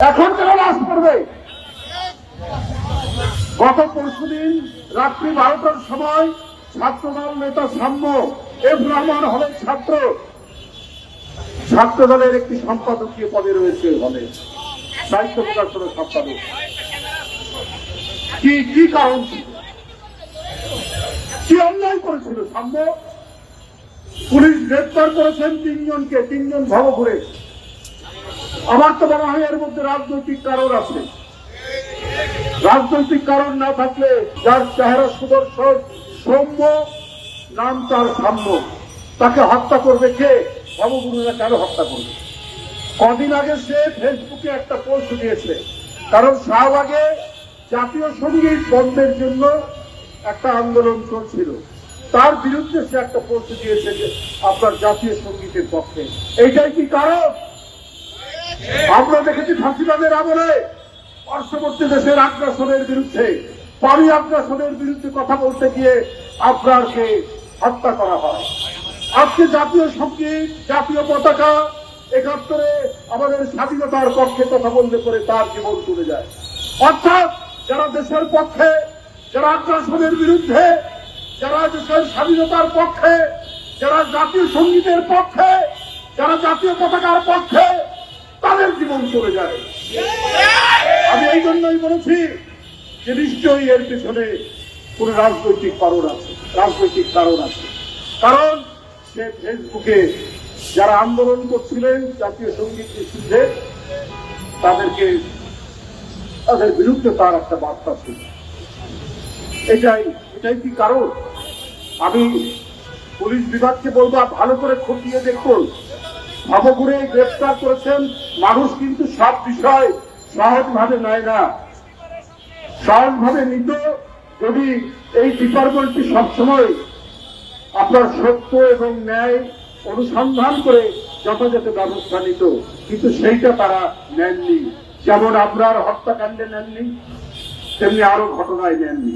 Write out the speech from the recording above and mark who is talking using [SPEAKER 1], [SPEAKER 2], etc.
[SPEAKER 1] এখন কেন লাশ পড়বে? গত পরশুদিন রাত্রি 12টার সময় ছাত্রদল নেতা সাম্য এফ রহমান হলেন ছাত্রদলের একটি সম্পাদকীয় পদে রয়েছে হলে সাহিত্য প্রকাশনের সম্পাদক। কি কারণ ছিল? কি অন্যায় করেছিল সাম্য? পুলিশ গ্রেপ্তার করেছেন তিনজন ভবঘুরে। আমার তো মনে হয় এর মধ্যে রাজনৈতিক কারণ আছে। রাজনৈতিক কারণ না থাকলে যার চেহারা সুদর্শন, সৌম্য, নাম তার সাম্য, তাকে হত্যা করবে কে? ভবগুরুরা কেন হত্যা করবে? কদিন আগে সে ফেসবুকে একটা পোস্ট দিয়েছে, কারণ শাহবাগে জাতীয় সঙ্গীত বন্ধের জন্য একটা আন্দোলন চলছিল, তার বিরুদ্ধে সে একটা পোস্ট দিয়েছে যে আপনার জাতীয় সঙ্গীতের পক্ষে। এইটাই কি কারণ? আমরা দেখেছি ফাঁসিবাদের আমলে পার্শ্ববর্তী দেশের আগ্রাসনের বিরুদ্ধে, পানি আগ্রাসনের বিরুদ্ধে কথা বলতে গিয়ে আফরারকে হত্যা করা হয়। আজকে জাতীয় সঙ্গীত, জাতীয় পতাকা, ৭১ আমাদের স্বাধীনতার পক্ষে কথা বলতে করে তার জীবন চলে যায়। অর্থাৎ যারা দেশের পক্ষে, যারা আগ্রাসনের বিরুদ্ধে, যারা দেশের স্বাধীনতার পক্ষে, যারা জাতীয় সঙ্গীতের পক্ষে, যারা জাতীয় পতাকার পক্ষে, তাদের জীবন চলে যায়। আমি এই জন্যই বলেছি যে নিশ্চয়ই এর পিছনে কোন রাজনৈতিক কারণ আছে। কারণ সে ফেসবুকে যারা আন্দোলন করছিলেন জাতীয় সঙ্গীত নিষিদ্ধে, তাদের বিরুদ্ধে তার একটা বার্তা ছিল। এটাই কি কারণ? আমি পুলিশ বিভাগকে বলবো ভালো করে খতিয়ে দেখুন। ভবঘুরে গ্রেফতার করেছেন মানুষ, কিন্তু সব বিষয় সহজভাবে নেয় না। সহজভাবে নিত যদি এই ডিপার্টমেন্টটি সবসময় আপনার সত্য এবং ন্যায় অনুসন্ধান করে যথাযথ ব্যবস্থা নিত, কিন্তু সেইটা তারা নেননি। যেমন আপনার হত্যাকাণ্ডে নেননি, তেমনি আরো ঘটনায় নেননি।